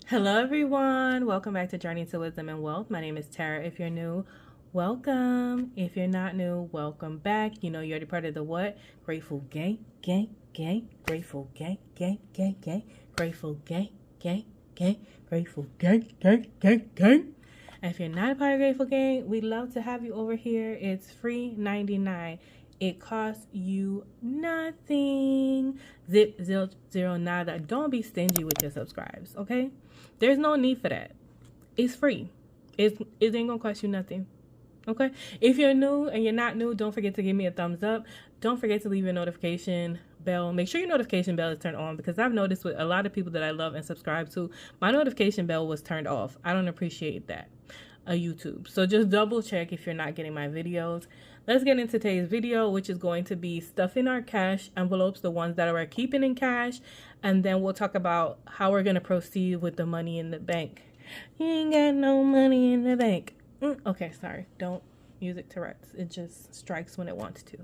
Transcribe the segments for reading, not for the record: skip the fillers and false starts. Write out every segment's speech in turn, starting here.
Hello everyone, welcome back to Journey to Wisdom and Wealth. My name is Tara. If you're new, welcome. If you're not new, welcome back. You know you're already part of the what? Grateful gang, grateful gang, grateful gang, grateful gang. And if you're not a part of Grateful Gang, we'd love to have you over here. It's free 99. It costs you nothing. Zip, zero, nada. Don't be stingy with your subscribes, okay? There's no need for that. It's free. It ain't gonna cost you nothing, okay? If you're new and you're not new, don't forget to give me a thumbs up. Don't forget to leave your notification bell. Make sure your notification bell is turned on, because I've noticed with a lot of people that I love and subscribe to, my notification bell was turned off. I don't appreciate that. YouTube. So just double check if you're not getting my videos. Let's get into today's video, which is going to be stuffing our cash envelopes, the ones that we're keeping in cash, and then we'll talk about how we're going to proceed with the money in the bank. You ain't got no money in the bank. Okay, sorry. Don't use it Tourette's. It just strikes when it wants to.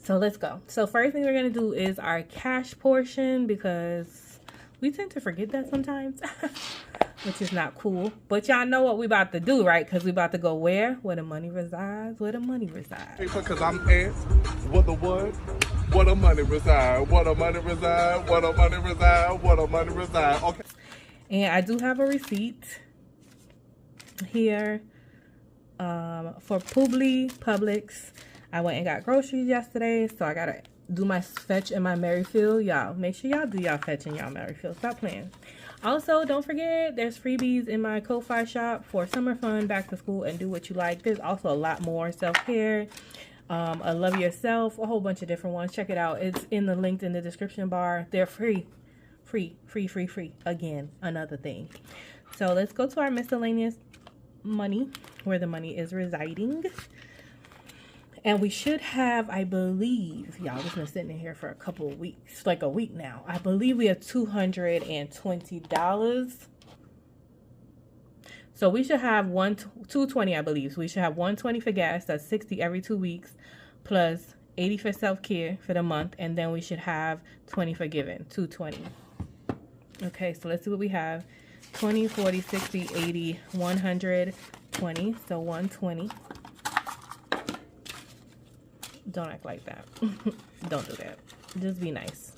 So let's go. So first thing we're going to do is our cash portion, because we tend to forget that sometimes. Which is not cool. But y'all know what we about to do, right? Because we about to go where? Where the money resides. Where the money resides. Because I'm asked, what the what? What the money reside? What the money reside? What the money reside? What the money reside? Okay. And I do have a receipt here for Publix. I went and got groceries yesterday, so I got to do my fetch and my Merryfield. Y'all, make sure y'all do y'all fetch and y'all Merryfield. Stop playing. Also, don't forget, there's freebies in my Ko-Fi shop for summer fun, back to school, and do what you like. There's also a lot more self-care, love yourself, a whole bunch of different ones. Check it out. It's in the link in the description bar. They're free. Again, another thing. So let's go to our miscellaneous money, where the money is residing. And we should have, I believe, y'all, this been sitting in here for a couple of weeks, like a week now. I believe we have $220. So we should have $220, I believe. So we should have $120 for gas. That's $60 every 2 weeks, plus $80 for self-care for the month. And then we should have $20 for giving, $220. Okay, so let's see what we have. 20, 40, 60, 80, 120. So 120. Don't act like that. Don't do that. Just be nice.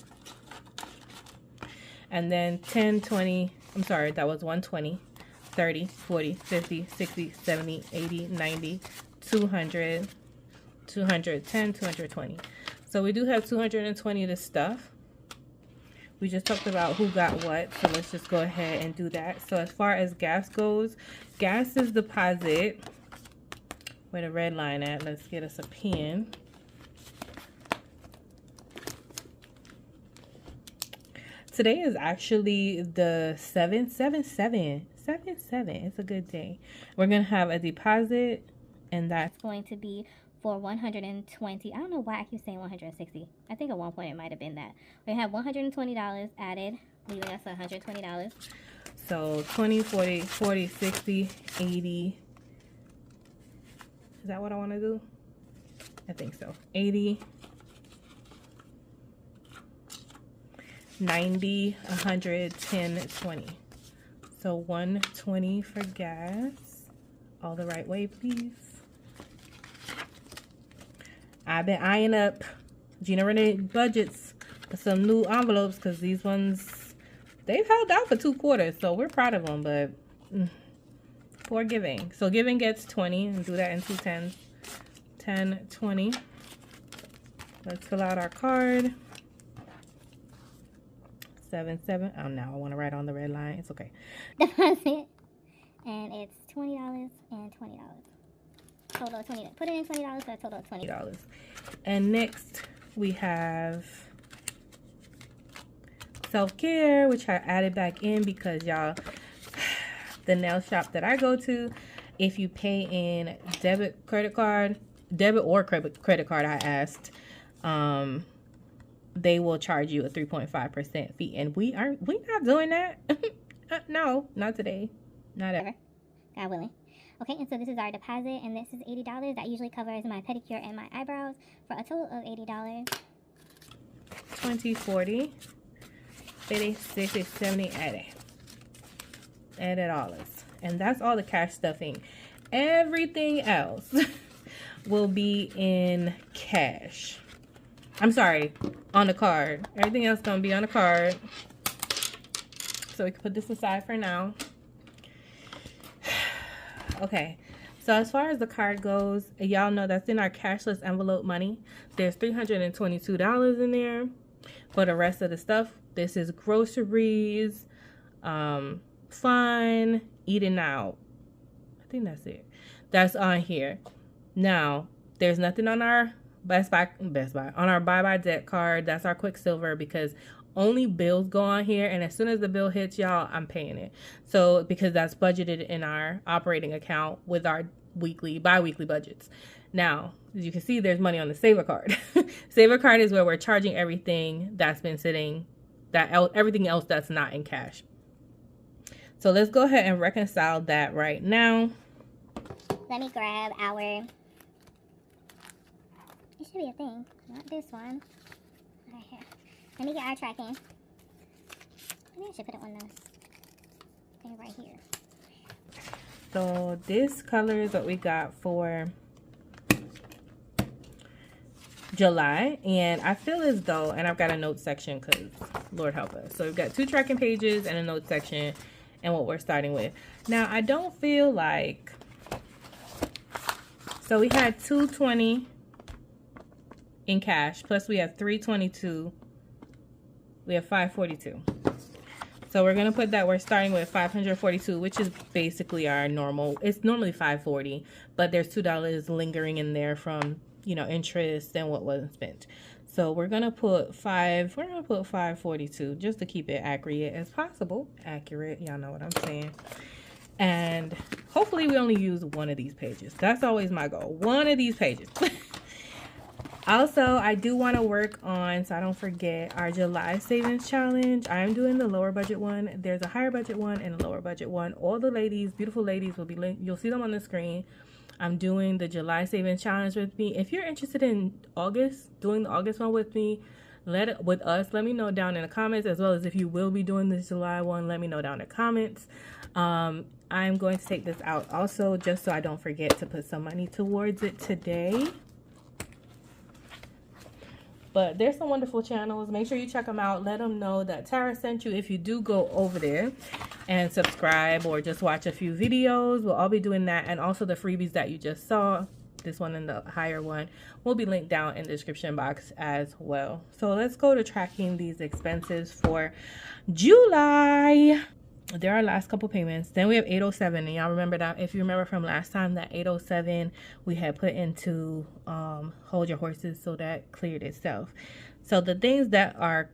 And then 10, 20, I'm sorry, that was 120, 30, 40, 50, 60, 70, 80, 90, 200, 210, 220. So we do have 220 to stuff. We just talked about who got what, so let's just go ahead and do that. So as far as gas goes, gas is deposit. Where the red line at? Let's get us a pen. Today is actually the 7/7/7. It's a good day. We're going to have a deposit, and that's going to be for 120. I don't know why I keep saying 160. I think at one point it might have been that. We're going to have $120 added, leaving us $120. So 20, 40, 40, 60, 80. Is that what I want to do? I think so. 80. 90, 110, 20. So 120 for gas. All the right way, please. I've been eyeing up Gina Renee budgets for some new envelopes, because these ones, they've held out for 2 quarters, so we're proud of them, but poor giving. So giving gets 20, and do that in 2 tens. 10, 20. Let's fill out our card. 7/7. Oh, now I want to write on the red line. It's okay. Deposit. And it's $20 and $20. Total of $20. Put it in $20 for a total of $20. And next we have self-care, which I added back in because y'all, the nail shop that I go to, if you pay in debit or credit card, I asked, they will charge you a 3.5% fee, and we not doing that. No, not today, not ever. God willing. Okay, and so this is our deposit, and this is $80. That usually covers my pedicure and my eyebrows for a total of $80. 20, 40, 50, 60, 70, 80. $80. And that's all the cash stuffing. Everything else will be in cash. I'm sorry, on the card. Everything else gonna be on the card. So we can put this aside for now. Okay, so as far as the card goes, y'all know that's in our cashless envelope money. There's $322 in there. For the rest of the stuff, this is groceries, fun, eating out. I think that's it. That's on here. Now, there's nothing on our Best Buy, on our Buy Debt card. That's our Quicksilver, because only bills go on here, and as soon as the bill hits, y'all, I'm paying it. So because that's budgeted in our operating account with our bi-weekly budgets. Now, as you can see, there's money on the Saver card. Saver card is where we're charging everything that's been sitting, everything else that's not in cash. So let's go ahead and reconcile that right now. Let me grab our, it should be a thing, not this one. Right here. Let me get our tracking. Maybe I should put it on this thing right here. So this color is what we got for July, and I feel as though, and I've got a notes section because Lord help us. So we've got 2 tracking pages and a notes section and what we're starting with. Now I don't feel like, so we had $220 in cash, plus we have $322. We have $542. So we're gonna put that we're starting with $542, which is basically our normal. It's normally $540, but there's $2 lingering in there from, you know, interest and what wasn't spent. So we're gonna put $542 just to keep it accurate as possible. Accurate, y'all know what I'm saying. And hopefully we only use one of these pages. That's always my goal. One of these pages. Also, I do want to work on, so I don't forget, our July savings challenge. I am doing the lower budget one. There's a higher budget one and a lower budget one. All the ladies, beautiful ladies, will be linked. You'll see them on the screen. I'm doing the July savings challenge with me. If you're interested in August, doing the August one with me, let me know down in the comments, as well as if you will be doing this July one, let me know down in the comments. I'm going to take this out also, just so I don't forget to put some money towards it today. But there's some wonderful channels. Make sure you check them out. Let them know that Tara sent you if you do go over there and subscribe or just watch a few videos. We'll all be doing that. And also the freebies that you just saw, this one and the higher one, will be linked down in the description box as well. So let's go to tracking these expenses for July. There are our last couple payments. Then we have 807, and y'all remember that, if you remember from last time, that 807 we had put into hold your horses, so that cleared itself. So the things that are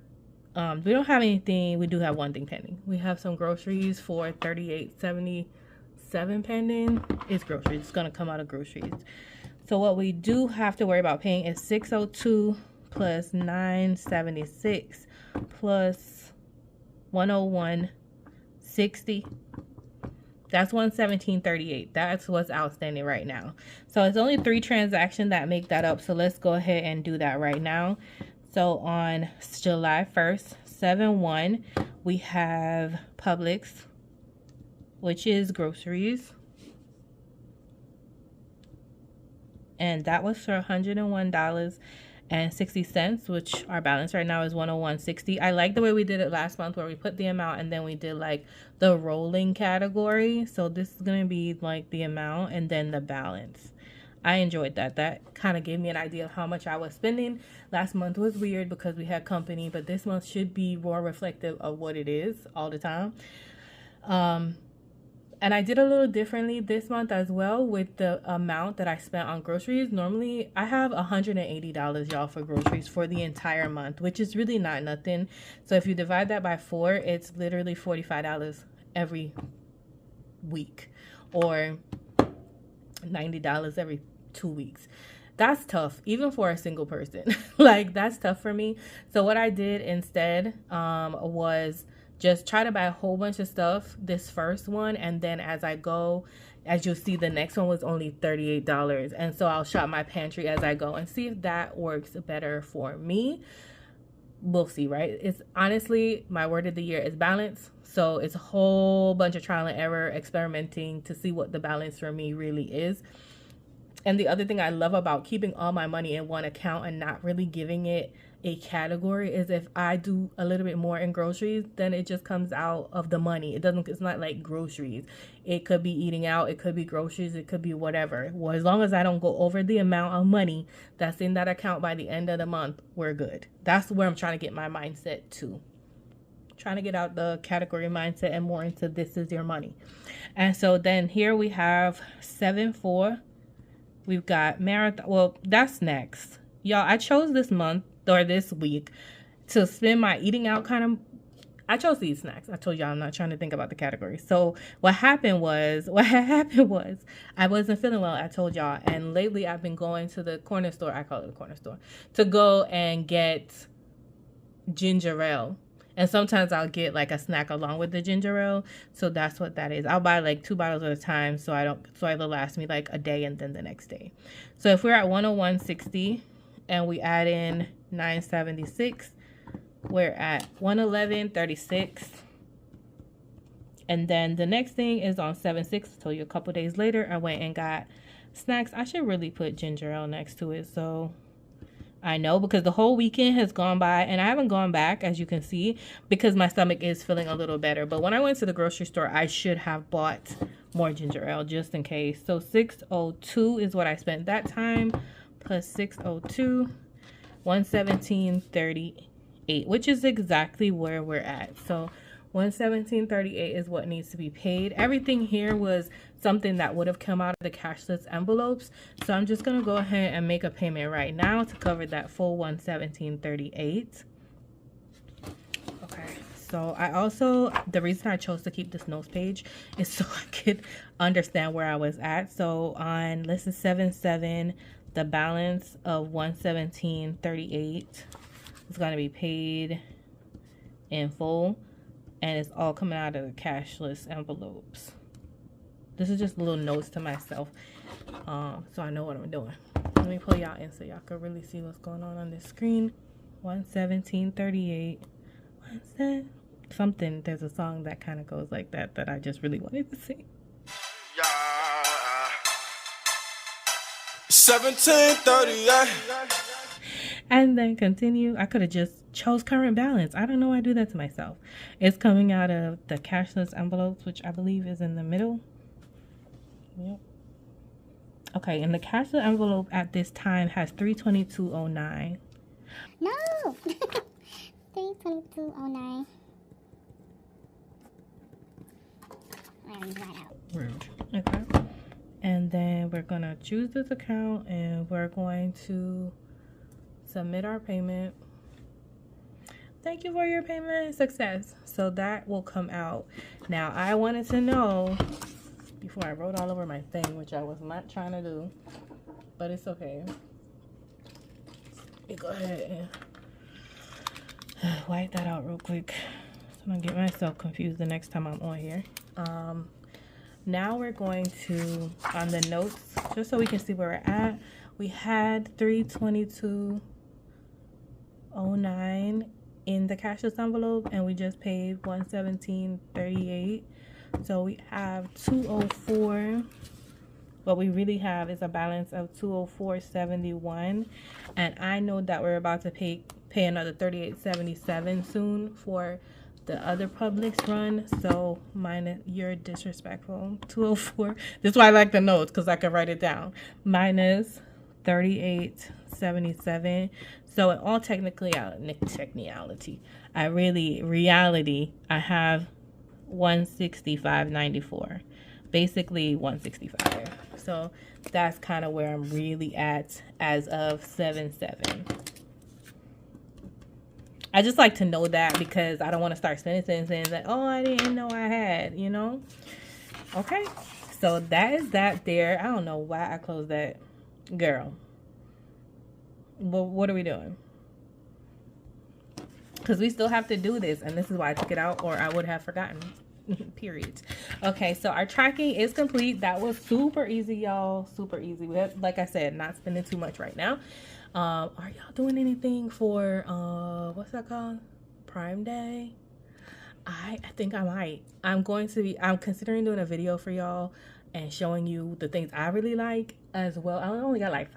we don't have anything. We do have one thing pending. We have some groceries for $38.77 pending. It's groceries. It's gonna come out of groceries. So what we do have to worry about paying is $602 plus $976 plus $101.60. That's $117.38. That's what's outstanding right now. So it's only 3 transactions that make that up. So let's go ahead and do that right now. So on July 1st, 7/1, we have Publix, which is groceries. And that was for $101.60, which our balance right now is $101.60. I like the way we did it last month, where we put the amount and then we did like the rolling category. So this is going to be like the amount and then the balance. I enjoyed that. That kind of gave me an idea of how much I was spending. Last month was weird because we had company, but this month should be more reflective of what it is all the time. And I did a little differently this month as well with the amount that I spent on groceries. Normally, I have $180, y'all, for groceries for the entire month, which is really not nothing. So if you divide that by 4, it's literally $45 every week, or $90 every 2 weeks. That's tough, even for a single person. Like, that's tough for me. So what I did instead was just try to buy a whole bunch of stuff this first one, and then as I go, as you'll see, the next one was only $38, and so I'll shop my pantry as I go and see if that works better for me. we'll see, right? It's honestly, my word of the year is balance. So it's a whole bunch of trial and error, experimenting to see what the balance for me really is. And the other thing I love about keeping all my money in one account and not really giving it a category is if I do a little bit more in groceries, then it just comes out of the money. It's not like groceries. It could be eating out, it could be groceries, it could be whatever. Well, as long as I don't go over the amount of money that's in that account by the end of the month, we're good. That's where I'm trying to get my mindset to. Trying to get out the category mindset and more into this is your money. And so then here we have 7-4. We've got marathon. Well, that's next. Y'all, I chose this month or this week to spend my eating out kind of. I chose these snacks. I told y'all I'm not trying to think about the category. So what happened was I wasn't feeling well. I told y'all. And lately I've been going to the corner store. I call it the corner store to go and get ginger ale. And sometimes I'll get like a snack along with the ginger ale. So that's what that is. I'll buy like 2 bottles at a time so it'll last me like a day and then the next day. So if we're at 101.60 and we add in 9.76, we're at 111.36. And then the next thing is on 7-6. I told you a couple days later I went and got snacks. I should really put ginger ale next to it so I know, because the whole weekend has gone by and I haven't gone back, as you can see, because my stomach is feeling a little better. But when I went to the grocery store, I should have bought more ginger ale just in case. So 602 is what I spent that time, plus 602, 117.38, which is exactly where we're at. So 117.38 is what needs to be paid. Everything here was something that would have come out of the cashless envelopes. So I'm just going to go ahead and make a payment right now to cover that full 117.38. Okay. So the reason I chose to keep this notes page is so I could understand where I was at. So on lesson 7-7, the balance of 117.38 is going to be paid in full. And it's all coming out of the cashless envelopes. This is just little notes to myself, so I know what I'm doing. Let me pull y'all in so y'all can really see what's going on this screen. 117.38. Something. There's a song that kind of goes like that I just really wanted to sing. Yeah. 17:38. And then continue. I could have just chose current balance. I don't know why I do that to myself. It's coming out of the cashless envelopes, which I believe is in the middle. Yep. Okay, and the cashless envelope at this time has 322.09. No! 322.09. Right out. Rude. Okay. And then we're going to choose this account and we're going to submit our payment. Thank you for your payment. Success. So that will come out. Now, I wanted to know before I wrote all over my thing, which I was not trying to do, but it's okay. Let me go ahead and wipe that out real quick so I don't get myself confused the next time I'm on here. Now we're going to, on the notes, just so we can see where we're at, we had 322.09 in the cashless envelope and we just paid 117.38. So we have 204. What we really have is a balance of 204.71, and I know that we're about to pay another 38.77 soon for the other Publix run. So minus, you're disrespectful. 204. This is why I like the notes, because I can write it down. Minus 38.77. So in all technicality, I have 165.94, basically 165. So that's kind of where I'm really at as of 7/7. I just like to know that because I don't want to start saying that, oh, I didn't know I had, you know. Okay, so that is that there. I don't know why I closed that, girl. Well, what are we doing? Because we still have to do this, and this is why I took it out, or I would have forgotten. Period. Okay, so our tracking is complete. That was super easy, y'all. Super easy. We have, like I said, not spending too much right now. Are y'all doing anything for what's that called? Prime Day? I think I might. I'm considering doing a video for y'all and showing you the things I really like as well. I only got like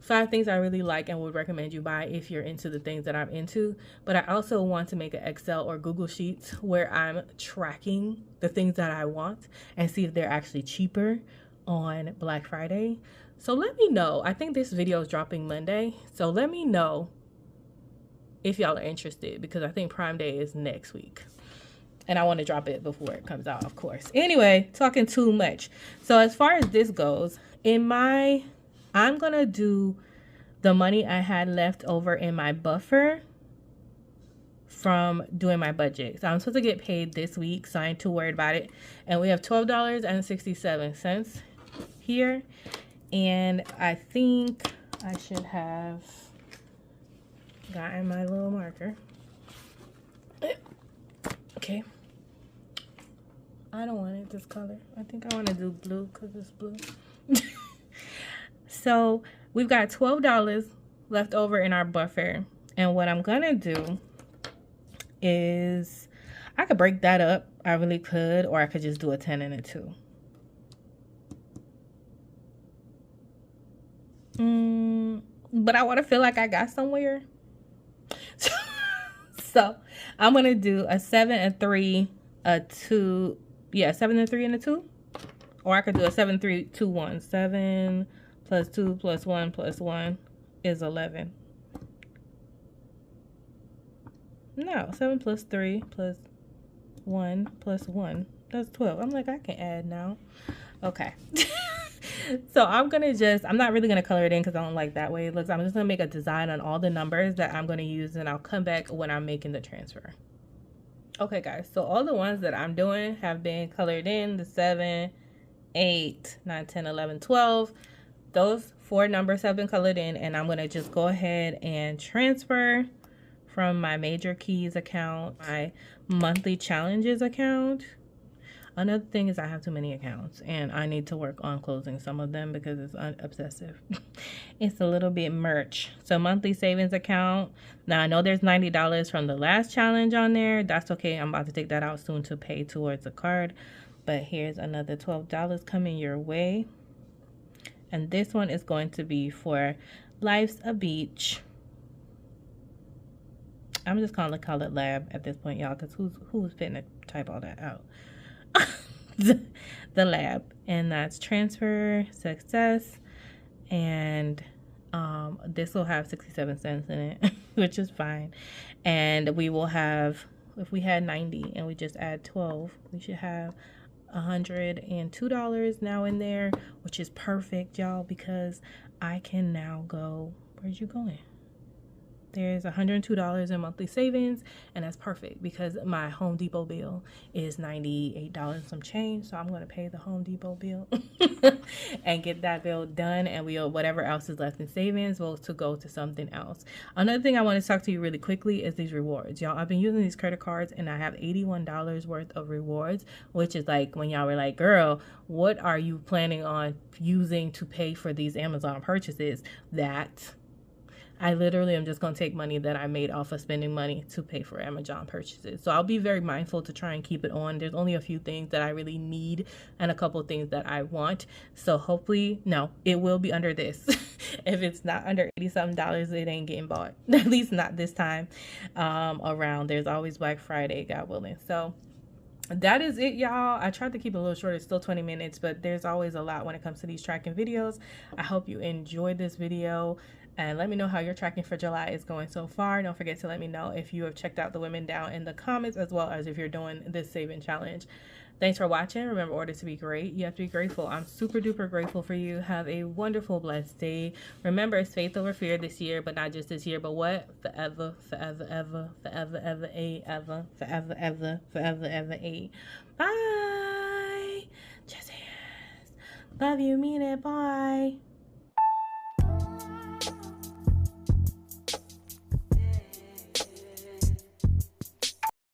five things I really like and would recommend you buy if you're into the things that I'm into. But I also want to make an Excel or Google Sheets where I'm tracking the things that I want and see if they're actually cheaper on Black Friday. So let me know. I think this video is dropping Monday. So let me know if y'all are interested, because I think Prime Day is next week. And I want to drop it before it comes out, of course. Anyway, talking too much. So as far as this goes, I'm going to do the money I had left over in my buffer from doing my budget. So I'm supposed to get paid this week, so I ain't too worried about it. And we have $12.67 here. And I think I should have gotten my little marker. Okay. I don't want it this color. I think I want to do blue because it's blue. So we've got $12 left over in our buffer. And what I'm going to do is I could break that up. I really could. Or I could just do a 10 and a 2. But I want to feel like I got somewhere. So I'm going to do a 7, a 3, a 2. Yeah, 7 and 3 and a 2. Or I could do a 7, 3, 2, 1. 7 plus 2 plus 1 plus 1 is 11. No, 7 plus 3 plus 1 plus 1. That's 12. I'm like, I can add now. Okay. So I'm not really going to color it in because I don't like that way it looks. I'm just going to make a design on all the numbers that I'm going to use, and I'll come back when I'm making the transfer. Okay, guys. So all the ones that I'm doing have been colored in. The 7, 8, 9, 10, 11, 12. Those 4 numbers have been colored in, and I'm going to just go ahead and transfer from my major keys account, my monthly challenges account. Another thing is I have too many accounts, and I need to work on closing some of them because it's obsessive. It's a little bit merch. So monthly savings account. Now I know there's $90 from the last challenge on there. That's okay. I'm about to take that out soon to pay towards a card. But here's another $12 coming your way. And this one is going to be for Life's a Beach. I'm just gonna call it lab at this point, y'all, because who's fitting to type all that out? The lab. And that's transfer success, and this will have 67 cents in it, which is fine. And we will have, if we had 90 and we just add 12, we should have $102 now in there, which is perfect, y'all, because I can now go, where'd you going? There's $102 in monthly savings, and that's perfect because my Home Depot bill is $98 and some change. So I'm going to pay the Home Depot bill and get that bill done, and whatever else is left in savings will to go to something else. Another thing I want to talk to you really quickly is these rewards, y'all. I've been using these credit cards, and I have $81 worth of rewards, which is like when y'all were like, girl, what are you planning on using to pay for these Amazon purchases? That I literally am just going to take money that I made off of spending money to pay for Amazon purchases. So I'll be very mindful to try and keep it on. There's only a few things that I really need and a couple of things that I want. So hopefully, no, it will be under this. If it's not under $80-something, it ain't getting bought. At least not this time around. There's always Black Friday, God willing. So that is it, y'all. I tried to keep it a little short. It's still 20 minutes, but there's always a lot when it comes to these tracking videos. I hope you enjoyed this video. And let me know how your tracking for July is going so far. Don't forget to let me know if you have checked out the women down in the comments, as well as if you're doing this saving challenge. Thanks for watching. Remember, order to be great. You have to be grateful. I'm super duper grateful for you. Have a wonderful, blessed day. Remember, it's faith over fear this year, but not just this year, but what? Forever, forever, ever, forever, ever, ever, forever, ever, forever, ever, Bye. Just hands. Love you, mean it. Bye.